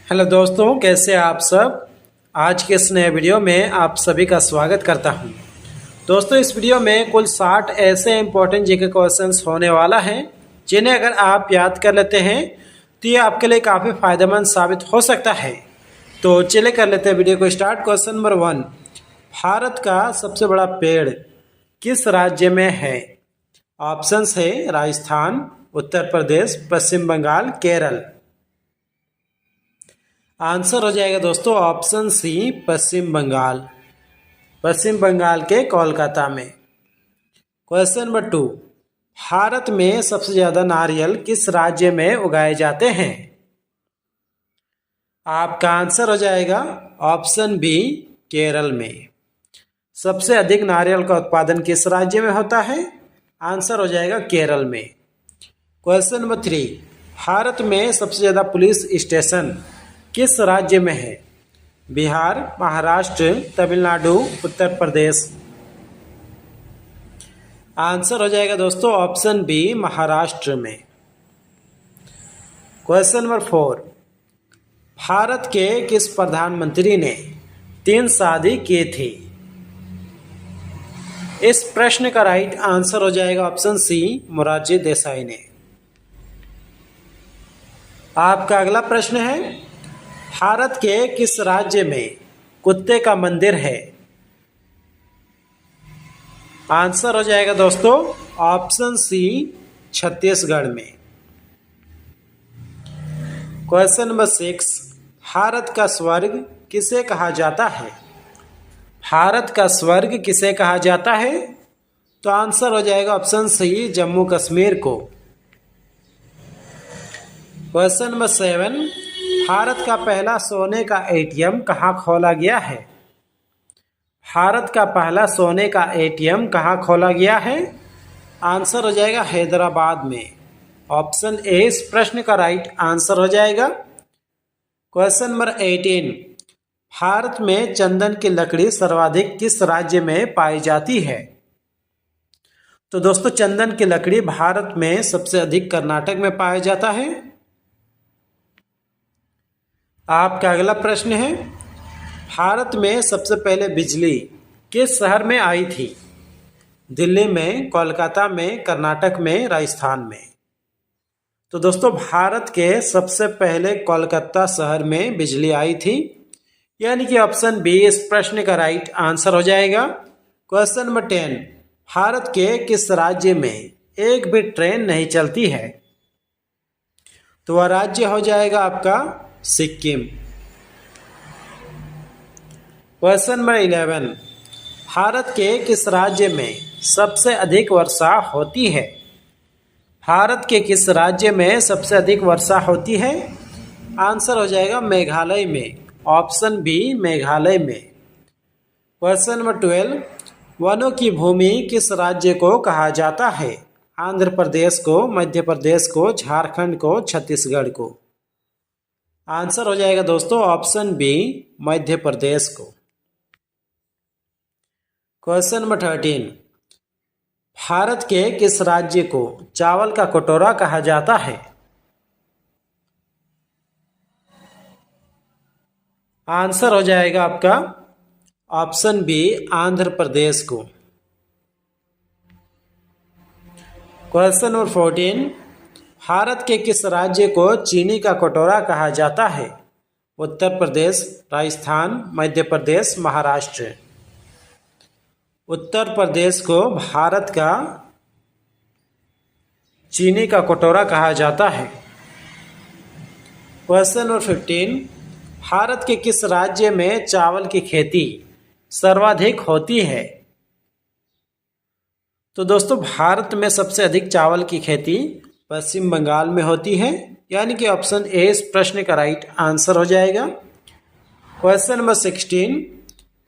Hello दोस्तों, कैसे आप सब। आज के इस नए वीडियो में आप सभी का स्वागत करता हूं। दोस्तों, इस वीडियो में कुल 60 ऐसे इंपॉर्टेंट जीके क्वेश्चंस होने वाला हैं जिन्हें अगर आप याद कर लेते हैं तो ये आपके लिए काफ़ी फायदेमंद साबित हो सकता है। तो चलिए कर लेते हैं वीडियो को स्टार्ट। क्वेश्चन नंबर 1, भारत का सबसे बड़ा पेड़ किस राज्य में है? ऑप्शंस है राजस्थान, उत्तर प्रदेश, पश्चिम बंगाल, केरल। आंसर हो जाएगा दोस्तों ऑप्शन सी, पश्चिम बंगाल। पश्चिम बंगाल के कोलकाता में। क्वेश्चन नंबर 2, भारत में सबसे ज्यादा नारियल किस राज्य में उगाए जाते हैं? आपका आंसर हो जाएगा ऑप्शन बी, केरल में। सबसे अधिक नारियल का उत्पादन किस राज्य में होता है? आंसर हो जाएगा केरल में। क्वेश्चन नंबर 3, भारत में सबसे ज्यादा पुलिस स्टेशन किस राज्य में है? बिहार, महाराष्ट्र, तमिलनाडु, उत्तर प्रदेश। आंसर हो जाएगा दोस्तों ऑप्शन बी, महाराष्ट्र में। क्वेश्चन नंबर 4, भारत के किस प्रधानमंत्री ने 3 शादी की थी? इस प्रश्न का राइट आंसर हो जाएगा ऑप्शन सी, मोरारजी देसाई ने। आपका अगला प्रश्न है, भारत के किस राज्य में कुत्ते का मंदिर है? आंसर हो जाएगा दोस्तों ऑप्शन सी, छत्तीसगढ़ में। क्वेश्चन नंबर 6, भारत का स्वर्ग किसे कहा जाता है? भारत का स्वर्ग किसे कहा जाता है? तो आंसर हो जाएगा ऑप्शन सी, जम्मू कश्मीर को। क्वेश्चन नंबर 7, भारत का पहला सोने का एटीएम कहाँ खोला गया है? भारत का पहला सोने का एटीएम कहाँ खोला गया है? आंसर हो जाएगा हैदराबाद में। ऑप्शन ए इस प्रश्न का राइट आंसर हो जाएगा। क्वेश्चन नंबर 18, भारत में चंदन की लकड़ी सर्वाधिक किस राज्य में पाई जाती है? तो दोस्तों, चंदन की लकड़ी भारत में सबसे अधिक कर्नाटक में पाया जाता है। आपका अगला प्रश्न है, भारत में सबसे पहले बिजली किस शहर में आई थी? दिल्ली में, कोलकाता में, कर्नाटक में, राजस्थान में। तो दोस्तों, भारत के सबसे पहले कोलकाता शहर में बिजली आई थी, यानी कि ऑप्शन बी इस प्रश्न का राइट आंसर हो जाएगा। क्वेश्चन नंबर 10, भारत के किस राज्य में एक भी ट्रेन नहीं चलती है? तो वह राज्य हो जाएगा आपका सिक्किम। क्वेश्चन नंबर 11, भारत के किस राज्य में सबसे अधिक वर्षा होती है? भारत के किस राज्य में सबसे अधिक वर्षा होती है? आंसर हो जाएगा मेघालय में। ऑप्शन बी, मेघालय में। क्वेश्चन नंबर 12, वनों की भूमि किस राज्य को कहा जाता है? आंध्र प्रदेश को, मध्य प्रदेश को, झारखंड को, छत्तीसगढ़ को। आंसर हो जाएगा दोस्तों ऑप्शन बी, मध्य प्रदेश को। क्वेश्चन नंबर 13, भारत के किस राज्य को चावल का कटोरा कहा जाता है? आंसर हो जाएगा आपका ऑप्शन बी, आंध्र प्रदेश को। क्वेश्चन नंबर 14, भारत के किस राज्य को चीनी का कटोरा कहा जाता है? उत्तर प्रदेश, राजस्थान, मध्य प्रदेश, महाराष्ट्र। उत्तर प्रदेश को भारत का चीनी का कटोरा कहा जाता है। क्वेश्चन नंबर 15, भारत के किस राज्य में चावल की खेती सर्वाधिक होती है? तो दोस्तों, भारत में सबसे अधिक चावल की खेती पश्चिम बंगाल में होती है, यानी कि ऑप्शन ए इस प्रश्न का राइट आंसर हो जाएगा। क्वेश्चन नंबर 16,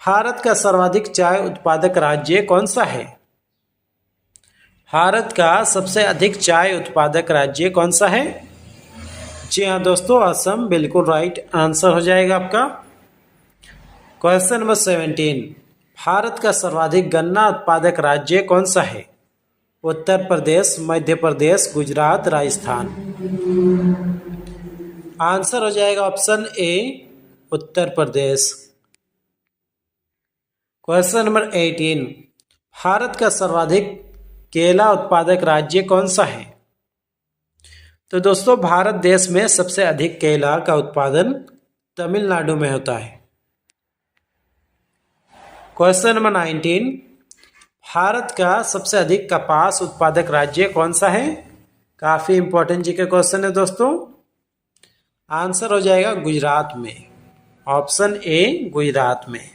भारत का सर्वाधिक चाय उत्पादक राज्य कौन सा है? भारत का सबसे अधिक चाय उत्पादक राज्य कौन सा है? जी हाँ दोस्तों, असम बिल्कुल राइट आंसर हो जाएगा आपका। क्वेश्चन नंबर 17, भारत का सर्वाधिक गन्ना उत्पादक राज्य कौन सा है? उत्तर प्रदेश, मध्य प्रदेश, गुजरात, राजस्थान। आंसर हो जाएगा option A Uttar Pradesh. Question number 18, Bharat का सर्वाधिक केला उत्पादक राज्य कौन सा है? तो दोस्तों भारत देश में सबसे अधिक केला का उत्पादन तमिलनाडु में होता है। क्वेश्चन नंबर 19, भारत का सबसे अधिक कपास उत्पादक राज्य कौन सा है? काफी इंपॉर्टेंट जी का क्वेश्चन है दोस्तों। आंसर हो जाएगा गुजरात में, ऑप्शन ए गुजरात में।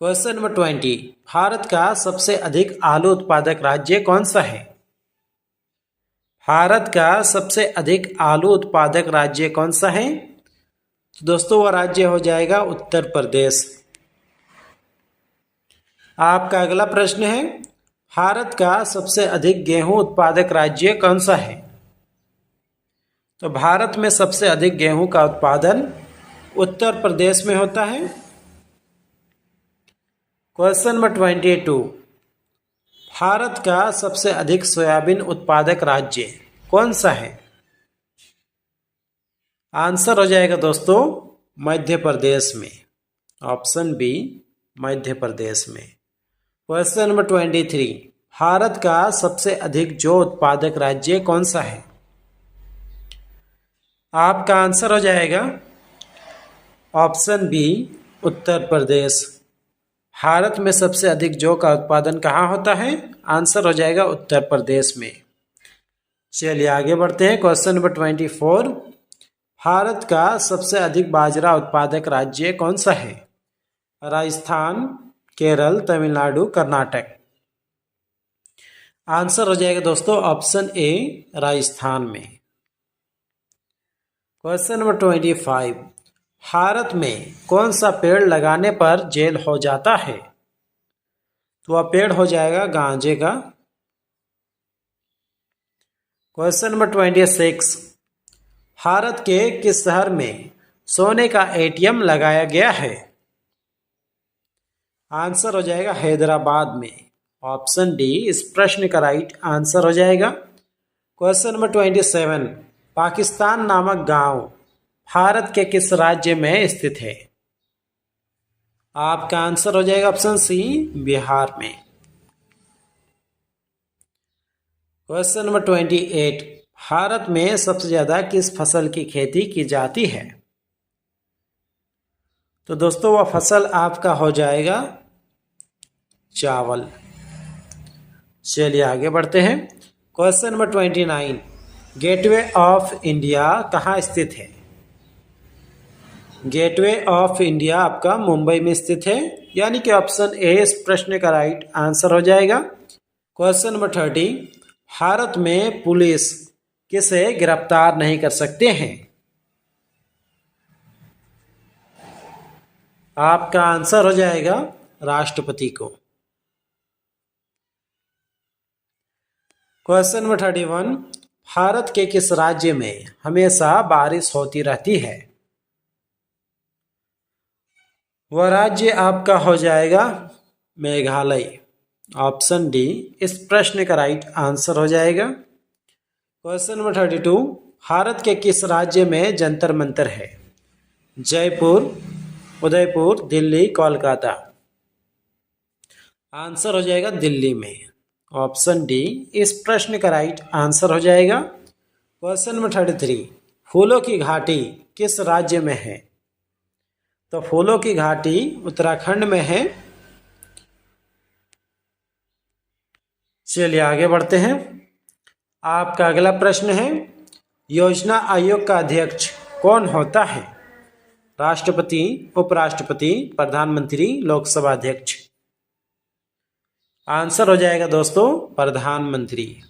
क्वेश्चन नंबर 20, भारत का सबसे अधिक आलू उत्पादक राज्य कौन सा है? भारत का सबसे अधिक आलू उत्पादक राज्य कौन सा है? तो दोस्तों वह राज्य हो जाएगा उत्तर प्रदेश। आपका अगला प्रश्न है, भारत का सबसे अधिक गेहूं उत्पादक राज्य कौन सा है? तो भारत में सबसे अधिक गेहूं का उत्पादन उत्तर प्रदेश में होता है। क्वेश्चन नंबर 22, भारत का सबसे अधिक सोयाबीन उत्पादक राज्य कौन सा है? आंसर हो जाएगा दोस्तों मध्य प्रदेश में, ऑप्शन बी मध्य प्रदेश में। क्वेश्चन नंबर 23, भारत का सबसे अधिक जौ उत्पादक राज्य कौन सा है? आपका आंसर हो जाएगा ऑप्शन बी उत्तर प्रदेश। भारत में सबसे अधिक जौ का उत्पादन कहाँ होता है? आंसर हो जाएगा उत्तर प्रदेश में। चलिए आगे बढ़ते हैं। क्वेश्चन नंबर 24, भारत का सबसे अधिक बाजरा उत्पादक राज्य कौन सा है? राजस्थान, केरल, तमिलनाडु, कर्नाटक। आंसर हो जाएगा दोस्तों ऑप्शन ए राजस्थान में। क्वेश्चन नंबर 25, भारत में कौन सा पेड़ लगाने पर जेल हो जाता है? तो वह पेड़ हो जाएगा गांजे का। क्वेश्चन नंबर 26, भारत के किस शहर में सोने का एटीएम लगाया गया है? आंसर हो जाएगा हैदराबाद में, ऑप्शन डी इस प्रश्न का राइट आंसर हो जाएगा। क्वेश्चन नंबर 27, पाकिस्तान नामक गांव भारत के किस राज्य में स्थित है? आपका आंसर हो जाएगा ऑप्शन सी बिहार में। क्वेश्चन नंबर 28, भारत में सबसे ज्यादा किस फसल की खेती की जाती है? तो दोस्तों वह फसल आपका हो जाएगा चावल। चलिए आगे बढ़ते हैं। Question number 29, gateway of India कहाँ स्थित है? गेटवे ऑफ इंडिया आपका मुंबई में स्थित है, यानी कि ऑप्शन ए इस प्रश्न का राइट आंसर हो जाएगा। क्वेश्चन नंबर 30, भारत में पुलिस किसे गिरफ्तार नहीं कर सकते हैं? आपका आंसर हो जाएगा राष्ट्रपति को। क्वेश्चन नंबर 31, भारत के किस राज्य में हमेशा बारिश होती रहती है? वह राज्य आपका हो जाएगा मेघालय, ऑप्शन डी इस प्रश्न का राइट आंसर हो जाएगा। क्वेश्चन नंबर 32, भारत के किस राज्य में जंतर मंतर है? जयपुर, उदयपुर, दिल्ली, कोलकाता। आंसर हो जाएगा दिल्ली में, ऑप्शन डी इस प्रश्न का राइट आंसर हो जाएगा। क्वेश्चन नंबर 33, फूलों की घाटी किस राज्य में है? तो फूलों की घाटी उत्तराखंड में है। चलिए आगे बढ़ते हैं। आपका अगला प्रश्न है, योजना आयोग का अध्यक्ष कौन होता है? राष्ट्रपति, उपराष्ट्रपति, प्रधानमंत्री, लोकसभा अध्यक्ष। आंसर हो जाएगा दोस्तों प्रधानमंत्री।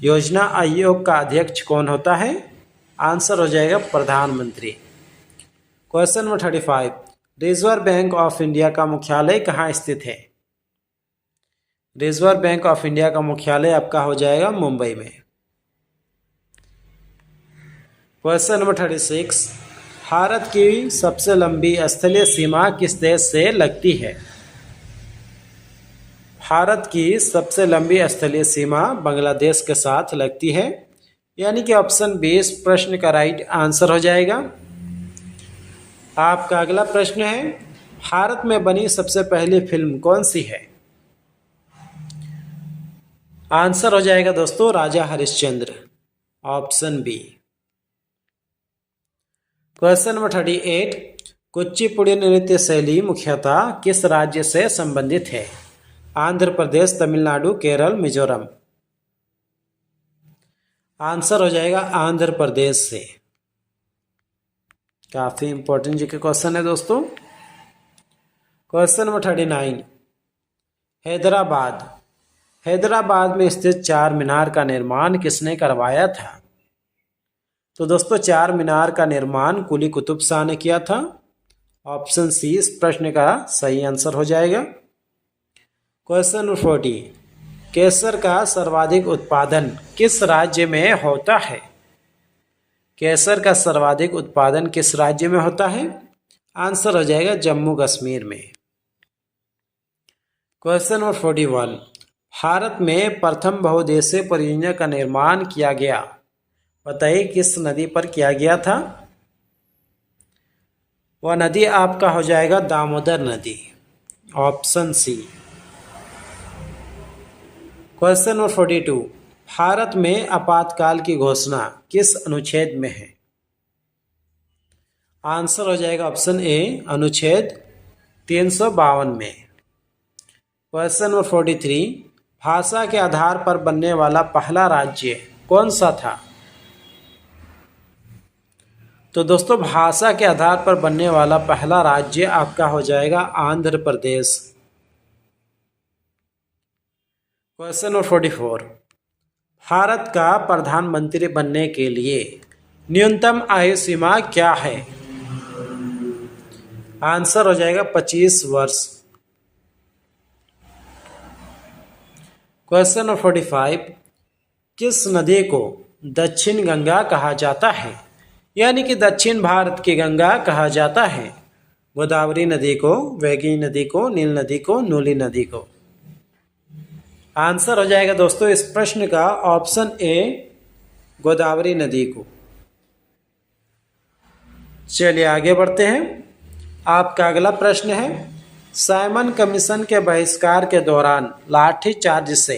योजना आयोग का अध्यक्ष कौन होता है? आंसर हो जाएगा प्रधानमंत्री। Question number 35, reserve bank of India का मुख्यालय कहाँ स्थित है? रिजर्व बैंक ऑफ इंडिया का मुख्यालय आपका हो जाएगा मुंबई में। क्वेश्चन नंबर 36, भारत की सबसे लंबी स्थलीय सीमा किस देश से लगती है? भारत की सबसे लंबी स्थलीय सीमा बांग्लादेश के साथ लगती है, यानी कि ऑप्शन बी इस प्रश्न का राइट आंसर हो जाएगा। आपका अगला प्रश्न है, भारत में बनी सबसे पहली फिल्म कौन सी है? आंसर हो जाएगा दोस्तों Raja Harishchandra, option B. Question number 38, Kuchipudi नृत्य शैली मुख्यतः किस राज्य से संबंधित है? आंध्र प्रदेश, तमिलनाडु, केरल, मिजोरम। आंसर हो जाएगा आंध्र प्रदेश से। काफी इंपॉर्टेंट जी के क्वेश्चन है दोस्तों। क्वेश्चन नंबर 39, हैदराबाद में स्थित चार मीनार का निर्माण किसने करवाया था? तो दोस्तों चार मीनार का निर्माण कुली कुतुब शाह ने किया था। ऑप्शन सी इस प्रश्न का सही आंसर हो जाएगा। क्वेश्चन नंबर 40, केसर का सर्वाधिक उत्पादन किस राज्य में होता है? केसर का सर्वाधिक उत्पादन किस राज्य में होता है? आंसर हो जाएगा जम्मू कश्मीर में। क्वेश्चन नंबर 41, भारत में प्रथम बहुउद्देशीय परियोजना का निर्माण किया गया, बताइए किस नदी पर किया गया था? वह नदी आपका हो जाएगा दामोदर नदी, option C. Question number 42, Bharat में आपातकाल की घोषणा किस अनुच्छेद में है? आंसर हो जाएगा ऑप्शन ए अनुच्छेद 352 में। क्वेश्चन नंबर 43, भाषा के आधार पर बनने वाला पहला राज्य कौन सा था? तो दोस्तों भाषा के आधार पर बनने वाला पहला राज्य आपका हो जाएगा आंध्र प्रदेश। क्वेश्चन नंबर 44, भारत का प्रधानमंत्री बनने के लिए न्यूनतम आयु सीमा क्या है? आंसर हो जाएगा 25 वर्ष। क्वेश्चन नंबर 45, किस नदी को दक्षिण गंगा कहा जाता है? यानी कि दक्षिण भारत की गंगा कहा जाता है। गोदावरी नदी को, वैगी नदी को, नील नदी को, नूली नदी को। आंसर हो जाएगा दोस्तों इस प्रश्न का ऑप्शन ए गोदावरी नदी को। चलिए आगे बढ़ते हैं। आपका अगला प्रश्न है, साइमन कमीशन के बहिष्कार के दौरान लाठीचार्ज से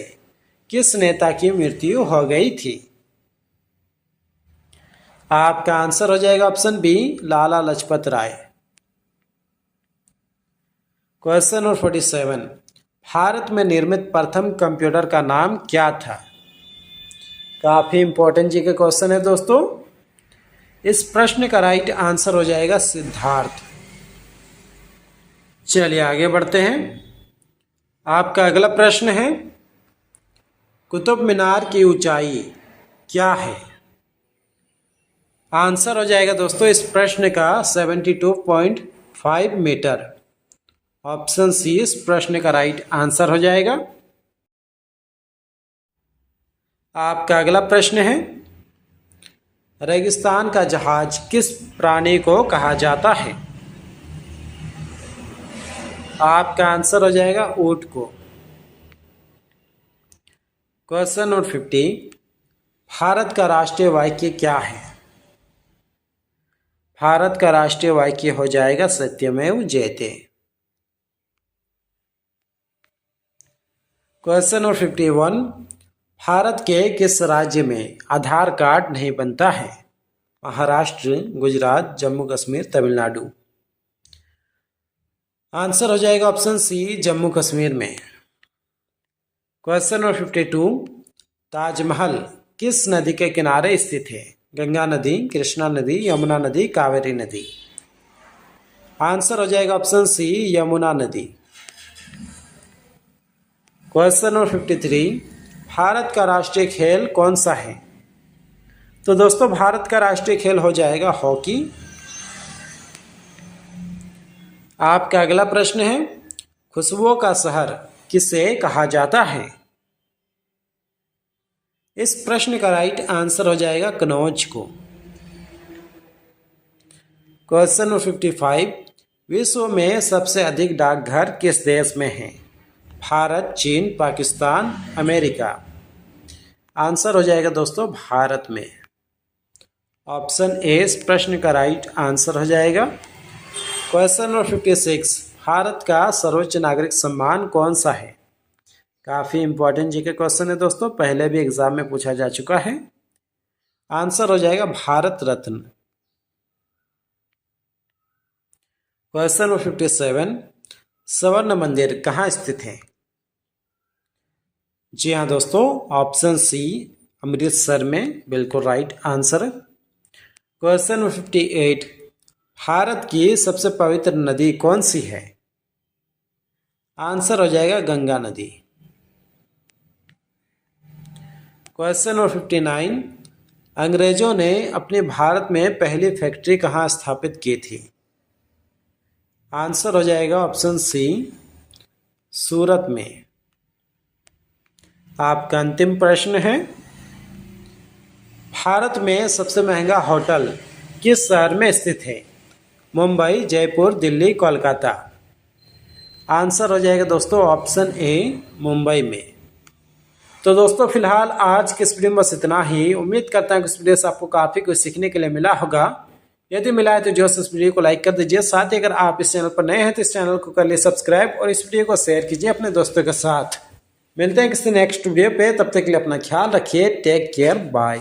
किस नेता की मृत्यु हो गई थी? आपका आंसर हो जाएगा option B Lala Lajpat Rai. Question number 47, Bharat में निर्मित प्रथम कंप्यूटर का नाम क्या था? काफी इंपॉर्टेंट जी के क्वेश्चन है दोस्तों। इस प्रश्न का राइट आंसर हो जाएगा सिद्धार्थ। चलिए आगे बढ़ते हैं। आपका अगला प्रश्न है, कुतुब मीनार की ऊंचाई क्या है? आंसर हो जाएगा दोस्तों इस प्रश्न का 72.5 मीटर। ऑप्शन सी इस प्रश्न का राइट आंसर हो जाएगा। आपका अगला प्रश्न है, रेगिस्तान का जहाज किस प्राणी को कहा जाता है? आपका आंसर हो जाएगा ऊंट को। क्वेश्चन नंबर 50, भारत का राष्ट्रीय वाक्य क्या है? भारत का राष्ट्रीय वाक्य हो जाएगा सत्यमेव जयते। क्वेश्चन नंबर 51, भारत के किस राज्य में आधार कार्ड नहीं बनता है? महाराष्ट्र, गुजरात, जम्मू कश्मीर, तमिलनाडु। आंसर हो जाएगा ऑप्शन सी जम्मू कश्मीर में। क्वेश्चन नंबर 52, ताजमहल किस नदी के किनारे स्थित है? गंगा नदी, कृष्णा नदी, यमुना नदी, कावेरी नदी। आंसर हो जाएगा ऑप्शन सी यमुना नदी। क्वेश्चन नंबर 53, भारत का राष्ट्रीय खेल कौन सा है? तो दोस्तों भारत का राष्ट्रीय खेल हो जाएगा हॉकी। आपका अगला प्रश्न है, खुशबुओं का शहर किसे कहा जाता है? इस प्रश्न का राइट आंसर हो जाएगा कनौज को। क्वेश्चन नंबर 55, विश्व में सबसे अधिक डाकघर किस देश में हैं? भारत, चीन, पाकिस्तान, अमेरिका। आंसर हो जाएगा दोस्तों भारत में। ऑप्शन ए इस प्रश्न का राइट आंसर हो जाएगा। क्वेश्चन नंबर 56, भारत का सर्वोच्च नागरिक सम्मान कौन सा है? काफ़ी इंपॉर्टेंट जीके क्वेश्चन है दोस्तों, पहले भी एग्जाम में पूछा जा चुका है। आंसर हो जाएगा भारत रत्न। क्वेश्चन नंबर 57, स्वर्ण मंदिर कहाँ स्थित है? जी हाँ दोस्तों, ऑप्शन सी अमृतसर में बिल्कुल right answer. Question number 58, Bharat की सबसे पवित्र नदी कौन सी है? आंसर हो जाएगा गंगा नदी। क्वेश्चन नंबर 59, अंग्रेजों ने अपने भारत में पहली फैक्ट्री कहाँ स्थापित की थी? आंसर हो जाएगा ऑप्शन सी सूरत में। आपका अंतिम प्रश्न है, भारत में सबसे महंगा होटल किस शहर में स्थित है? मुंबई, जयपुर, दिल्ली, कोलकाता। आंसर हो जाएगा दोस्तों ऑप्शन ए मुंबई में। तो दोस्तों फिलहाल आज के इस वीडियो में बस इतना ही। उम्मीद करता हूँ कि इस वीडियो से आपको काफ़ी कुछ सीखने के लिए मिला होगा। यदि मिला है तो जो इस वीडियो को लाइक कर दीजिए। साथ ही अगर आप इस चैनल पर नए हैं तो इस चैनल को कर लिए सब्सक्राइब और इस वीडियो को शेयर कीजिए अपने दोस्तों के साथ। मिलते हैं किसी नेक्स्ट वीडियो पे, तब तक के लिए अपना ख्याल रखिए। Take care, bye.